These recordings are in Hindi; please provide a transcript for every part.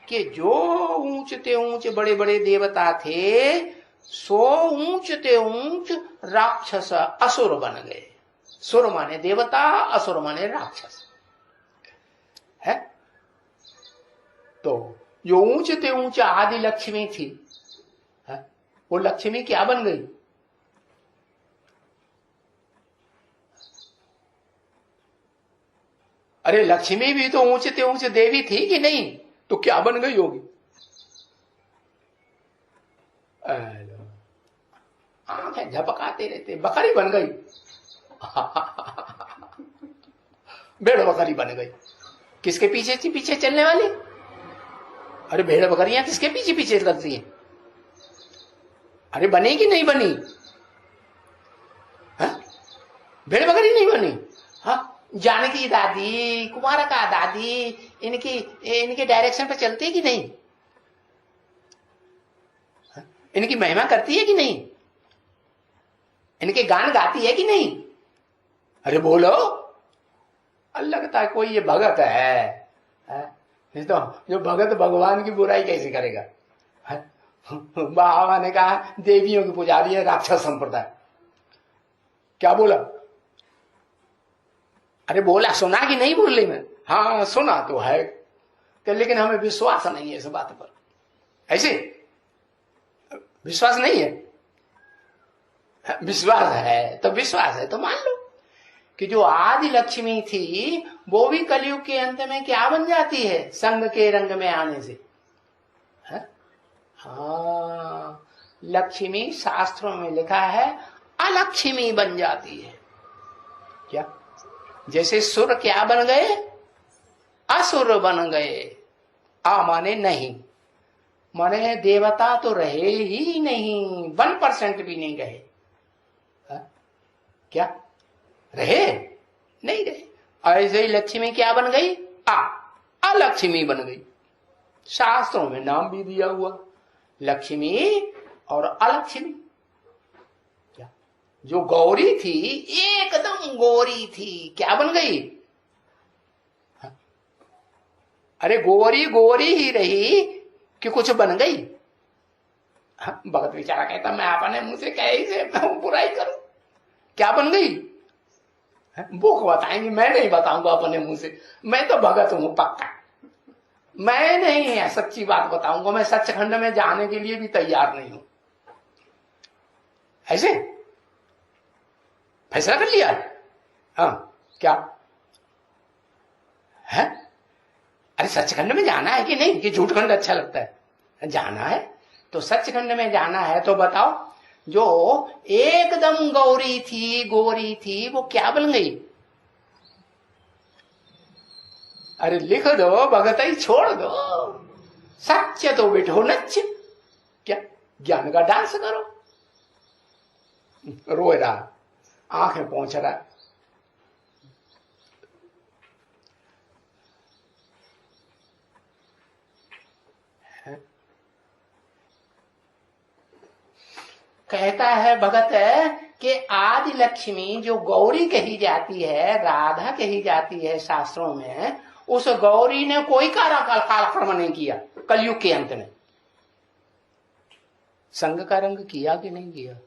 कि जो ऊंचते ऊंच बड़े बड़े देवता थे सो ऊंचते ऊंच राक्षस असुर बन गए। सुर माने देवता, असुर माने राक्षस है। तो जो ऊंचते ऊंच आदि लक्ष्मी थी है? वो लक्ष्मी क्या बन गई? अरे लक्ष्मी भी तो ऊंचते ऊंच देवी थी कि नहीं? तो क्या बन गई होगी? आंखें झपकाते रहते, बकरी बन गई। भेड़ बकरी बन गई। किसके पीछे पीछे चलने वाली? अरे भेड़ बकरियां किसके पीछे पीछे करती हैं? अरे बनी कि नहीं बनी? हा? भेड़ बकरी नहीं बनी। हाँ, जानकी दादी, कुमारका दादी इनके डायरेक्शन पे चलती है कि नहीं? हा? इनकी महिमा करती है कि नहीं? इनके गान गाती है कि नहीं? अरे बोलो। लगता है कोई ये भगत है, नहीं तो जो भगत भगवान की बुराई कैसे करेगा? बाबा ने कहा देवियों की पुजारी है राक्षस संप्रदाय। क्या बोला? अरे बोला, सुना कि नहीं बोल रही मैं? हाँ सुना तो है, लेकिन हमें विश्वास नहीं है इस बात पर। ऐसे विश्वास नहीं है? विश्वास है तो मान लो कि जो आदि लक्ष्मी थी वो भी कलयुग के अंत में क्या बन जाती है? संग के रंग में आने से। हाँ, लक्ष्मी शास्त्रों में लिखा है अलक्ष्मी बन जाती है। क्या? जैसे सुर क्या बन गए? असुर बन गए। आ माने नहीं, माने देवता तो रहे ही नहीं, 1% भी नहीं रहे। क्या रहे? नहीं रहे। ऐसे ही लक्ष्मी क्या बन गई? अलक्ष्मी बन गई। शास्त्रों में नाम भी दिया हुआ लक्ष्मी और अलक्ष्मी। क्या? जो गौरी थी एकदम गौरी थी, क्या बन गई? अरे गोरी गोरी ही रही कि कुछ बन गई? भगत बेचारा कहता मैं अपने मुंह से कैसे मैं बुराई करूं? क्या बन गई? वो बताएंगे, मैं नहीं बताऊंगा अपने मुंह से। मैं तो भगत हूं पक्का, मैं नहीं है सच्ची बात बताऊंगा। मैं सचखंड में जाने के लिए भी तैयार नहीं हूं। ऐसे फैसला कर लिया। हाँ क्या है? अरे सचखंड में जाना है कि नहीं? कि झूठखंड अच्छा लगता है? जाना है तो सचखंड में जाना है। तो बताओ, जो एकदम गौरी थी गोरी थी वो क्या बन गई? अरे लिख दो, भगत ही छोड़ दो। सच्चे तो बैठो नच, क्या ज्ञान का डांस करो। रोए रहा, आंखें पहुंच रहा। कहता है भगत कि आदि लक्ष्मी जो गौरी कही जाती है, राधा कही जाती है शास्त्रों में, उस गौरी ने कोई कालकर्म नहीं किया कलयुग के अंत में। संग का रंग किया कि नहीं किया?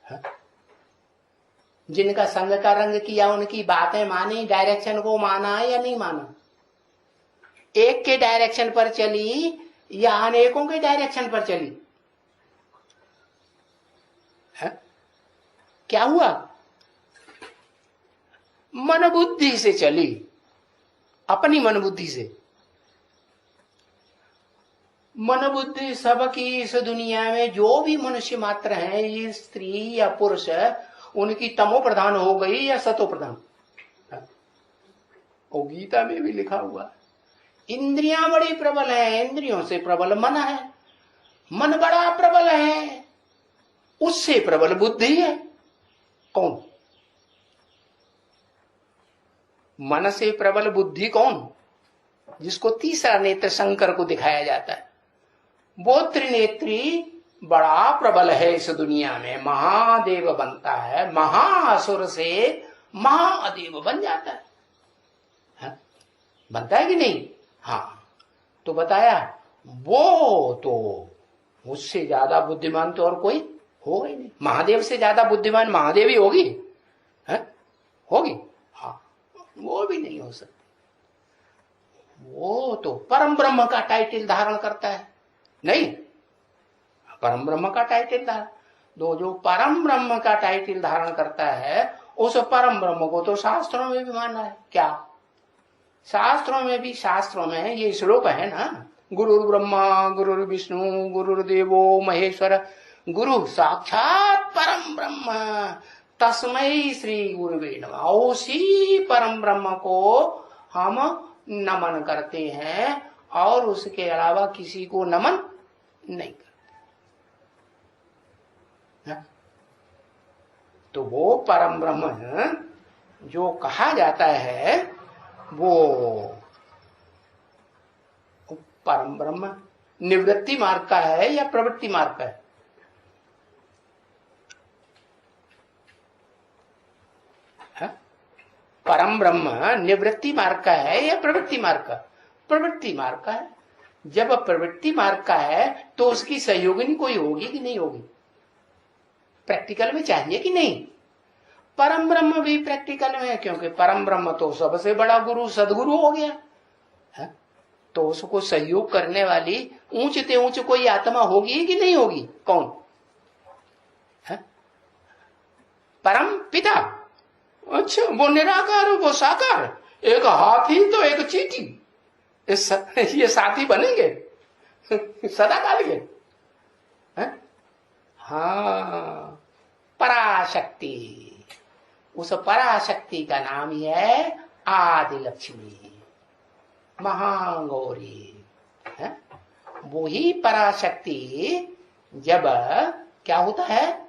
है? जिनका संग का रंग किया उनकी बातें मानी, डायरेक्शन को माना या नहीं माना? एक के डायरेक्शन पर चली या अनेकों के डायरेक्शन पर चली? है? क्या हुआ? मन बुद्धि से चली, अपनी मन बुद्धि से। मन बुद्धि सबकी इस दुनिया में जो भी मनुष्य मात्र हैं, ये स्त्री या पुरुष, उनकी तमो प्रधान हो गई या सतो प्रधान। और गीता में भी लिखा हुआ है इंद्रियां बड़ी प्रबल है, इंद्रियों से प्रबल मन है। मन बड़ा प्रबल है, उससे प्रबल बुद्धि है। कौन? मन से प्रबल बुद्धि कौन? जिसको तीसरा नेत्र शंकर को दिखाया जाता है, वो त्रिनेत्री बड़ा प्रबल है इस दुनिया में। महादेव बनता है, महाअसुर से महादेव बन जाता है। बनता है कि नहीं? हाँ, तो बताया वो तो उससे ज्यादा बुद्धिमान तो और कोई होगा ही नहीं। महादेव से ज्यादा बुद्धिमान महादेव ही होगी, है? होगी? हाँ, वो भी नहीं हो सकती। वो तो परम ब्रह्म का टाइटल धारण करता है, नहीं? परम ब्रह्म का टाइटल धारण, जो परम ब्रह्म का टाइटल धारण करता है उस परम ब्रह्म को तो शास्त्रों में भी माना है। क्या शास्त्रों में भी, शास्त्रों में ये श्लोक है ना, गुरुर् ब्रह्मा गुरुर्विष्णु गुरुर्देवो महेश्वर गुरु साक्षात परम ब्रह्म तस्मै श्री गुरुवे नमः। उसी परम ब्रह्म को हम नमन करते हैं और उसके अलावा किसी को नमन नहीं करते। तो वो परम ब्रह्म जो कहा जाता है वो परम ब्रह्म निवृत्ति मार्ग का है या प्रवृत्ति मार्ग का है? परम ब्रह्म निवृत्ति मार्ग का है या प्रवृत्ति मार्ग का? प्रवृत्ति मार्ग का है। जब प्रवृत्ति मार्ग का है तो उसकी सहयोगिनी कोई होगी कि नहीं होगी? प्रैक्टिकल में चाहिए कि नहीं? परम ब्रह्म भी प्रैक्टिकल में है, क्योंकि परम ब्रह्म तो सबसे बड़ा गुरु सदगुरु हो गया है? तो उसको सहयोग करने वाली ऊंचते ऊंच कोई आत्मा होगी कि नहीं होगी? कौन है? परम पिता। अच्छा, वो निराकार, वो साकार, एक हाथी तो एक चींटी, ये साथी बनेंगे सदा काल के? हाँ, पराशक्ति। उस पराशक्ति का नाम ही है आदि लक्ष्मी महागौरी है। वो ही पराशक्ति जब क्या होता है,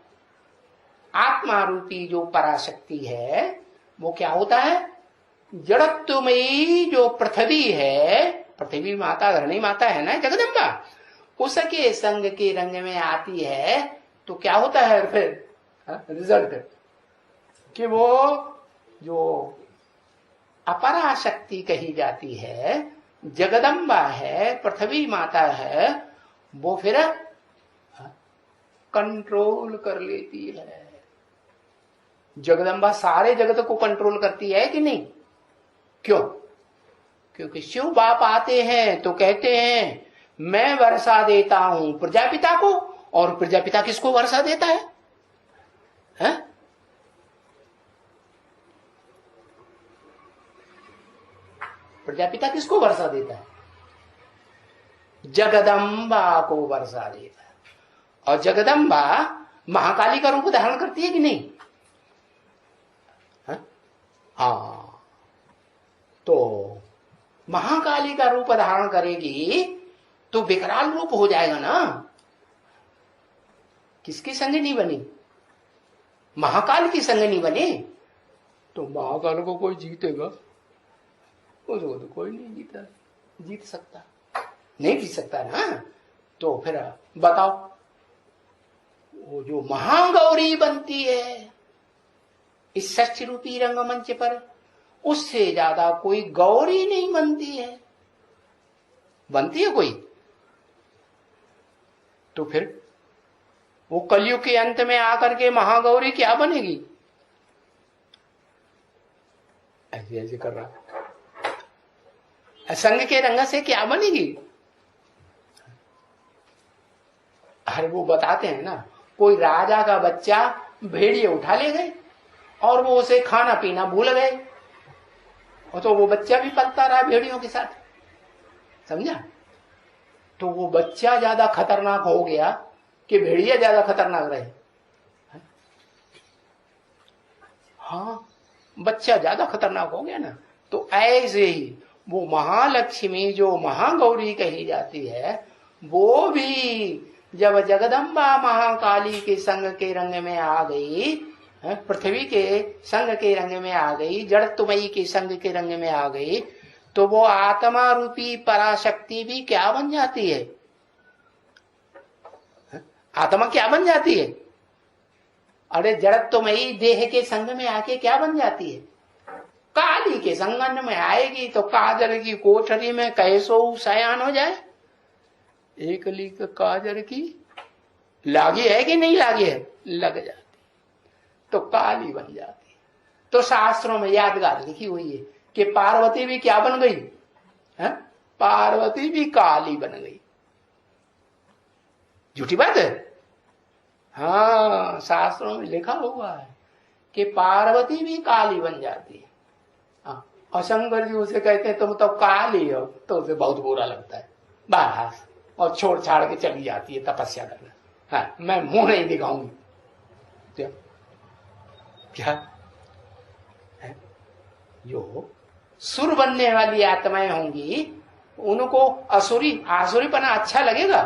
आत्मा रूपी जो पराशक्ति है वो क्या होता है, जड़त्वमयी जो पृथ्वी है, पृथ्वी माता धरणी माता है ना जगदम्बा, उसके संग के रंग में आती है तो क्या होता है फिर रिजल्ट, कि वो जो अपराशक्ति कही जाती है, जगदम्बा है, पृथ्वी माता है, वो फिर कंट्रोल कर लेती है। जगदम्बा सारे जगत को कंट्रोल करती है कि नहीं? क्यों? क्योंकि शिव बाप आते हैं तो कहते हैं मैं वर्षा देता हूं प्रजापिता को, और प्रजापिता किसको वर्षा देता है? प्रजापिता किसको वर्षा देता है? जगदम्बा को वर्षा देता है। और जगदम्बा महाकाली का रूप धारण करती है कि नहीं? हाँ, तो महाकाली का रूप धारण करेगी तो विकराल रूप हो जाएगा ना। किसकी संगनी बनी? महाकाल की संगनी बने तो महाकाल को कोई जीतेगा? उसको तो कोई नहीं जीत सकता, नहीं जीत सकता ना। तो फिर बताओ, वो जो महागौरी बनती है इस षष्ठी रूपी रंगमंच पर, उससे ज्यादा कोई गौरी नहीं बनती है। बनती है कोई? तो फिर वो कलयुग के अंत में आकर के महागौरी क्या बनेगी? ऐसे ऐसे कर रहा, संग के रंग से क्या बनेगी? अरे वो बताते हैं ना, कोई राजा का बच्चा भेड़िए उठा ले गए और वो उसे खाना पीना भूल गए, और तो वो बच्चा भी पलता रहा भेड़ियों के साथ, समझा? तो वो बच्चा ज्यादा खतरनाक हो गया कि भेड़िया ज्यादा खतरनाक रहे? हाँ, बच्चा ज्यादा खतरनाक हो गया ना। तो ऐसे ही वो महालक्ष्मी जो महागौरी कही जाती है, वो भी जब जगदम्बा महाकाली के संग के रंग में आ गई, पृथ्वी के संग के रंग में आ गई, जड़त्वमयी के संग के रंग में आ गई, तो वो आत्मा रूपी पराशक्ति भी क्या बन जाती है? आत्मा क्या बन जाती है? अरे जड़त्वमयी देह के संग में आके क्या बन जाती है? काली के संगन में आएगी तो काजर की कोठरी में कैसो शयान हो जाए। एक लीक काजर की लागी है कि नहीं लागी है, लग जाती तो काली बन जाती। तो शास्त्रों में यादगार लिखी हुई है कि पार्वती भी क्या बन गई है, पार्वती भी काली बन गई। झूठी बात है? हाँ, शास्त्रों में लिखा हुआ है कि पार्वती भी काली बन जाती है। हाँ, और शंकर जी उसे कहते हैं तुम तो काली हो, तो उसे बहुत बुरा लगता है बस, और छोड़ छाड़ के चली जाती है तपस्या करना। हाँ, मैं मुंह नहीं दिखाऊंगी। क्या है? जो सुर बनने वाली आत्माएं होंगी उनको आसुरीपना अच्छा लगेगा।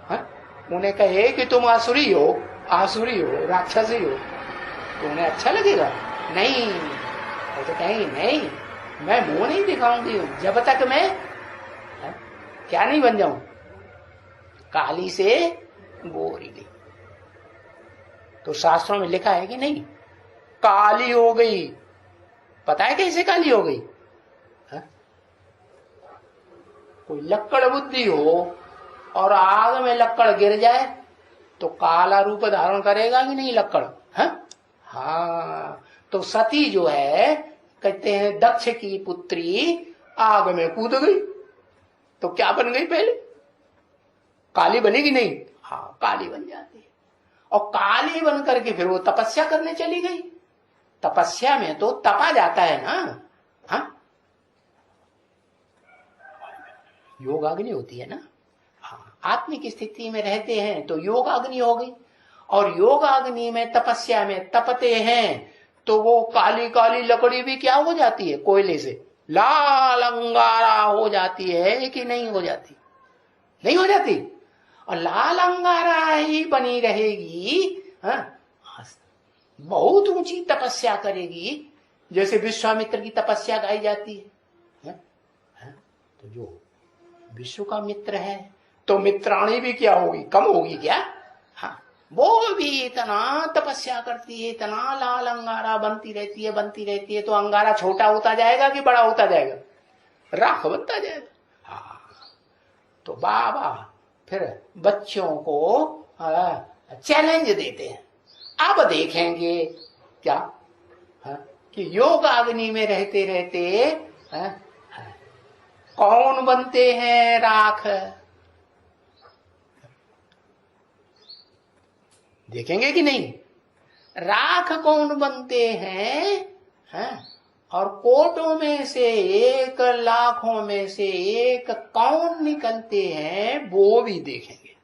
हाँ? उन्हें कहे कि तुम आसुरी हो, राक्षसी हो, तो उन्हें अच्छा लगेगा? नहीं, वो तो कहेंगे नहीं, मैं मुंह नहीं दिखाऊंगी जब तक मैं क्या नहीं बन जाऊं, काली से गोरी नहीं। तो शास्त्रों में लिखा है कि नहीं, काली हो गई। पता है कैसे काली हो गई? हा? कोई लक्कड़ बुद्धि हो और आग में लक्कड़ गिर जाए तो काला रूप धारण करेगा कि नहीं लक्कड़? हाँ, तो सती जो है, कहते हैं दक्ष की पुत्री आग में कूद गई तो क्या बन गई? पहले काली बनेगी नहीं? हाँ, काली बन जाती है। और काली बन करके फिर वो तपस्या करने चली गई। तपस्या में तो तपा जाता है ना। हाँ, योगाग्नि होती है ना। हाँ, आत्मिक स्थिति में रहते हैं तो योगाग्नि हो गई, और योगाग्नि में तपस्या में तपते हैं तो वो काली काली लकड़ी भी क्या हो जाती है? कोयले से लाल अंगारा हो जाती है कि नहीं हो जाती? नहीं हो जाती। और लाल अंगारा ही बनी रहेगी। हाँ, बहुत ऊंची तपस्या करेगी, जैसे विश्वामित्र की तपस्या गाई जाती है। तो जो विश्व का मित्र है तो मित्राणी भी क्या होगी? कम होगी क्या? हाँ, वो भी इतना तपस्या करती है, इतना लाल अंगारा बनती रहती है तो अंगारा छोटा होता जाएगा कि बड़ा होता जाएगा? राख बनता जाएगा। हाँ, तो बाबा फिर बच्चों को चैलेंज देते हैं। अब देखेंगे क्या कि योग अग्नि में रहते रहते कौन बनते हैं राख। देखेंगे कि नहीं? राख कौन बनते हैं, और कोटों में से एक, लाखों में से एक कौन निकलते हैं वो भी देखेंगे।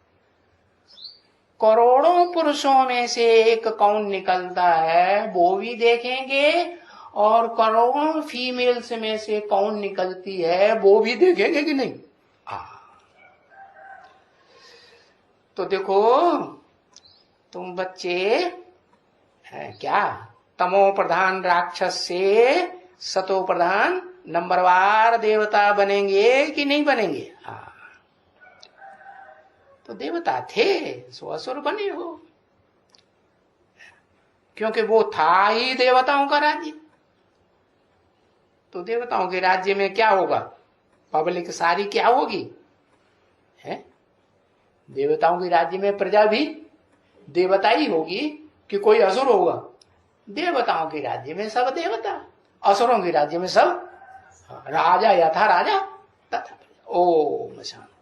करोड़ों पुरुषों में से एक कौन निकलता है वो भी देखेंगे, और करोड़ों फीमेल्स में से कौन निकलती है वो भी देखेंगे कि नहीं? तो देखो तुम बच्चे क्या तमो प्रधान राक्षस से सतो प्रधान नंबरवार देवता बनेंगे कि नहीं बनेंगे? तो देवता थे सो असुर बने हो, क्योंकि वो था ही देवताओं का राज्य। तो देवताओं के राज्य में क्या होगा? पब्लिक सारी क्या होगी? देवताओं के राज्य में प्रजा भी देवता ही होगी कि कोई असुर होगा? देवताओं के राज्य में सब देवता, असुरों के राज्य में सब राजा, यथा राजा तथा। ओम शांति।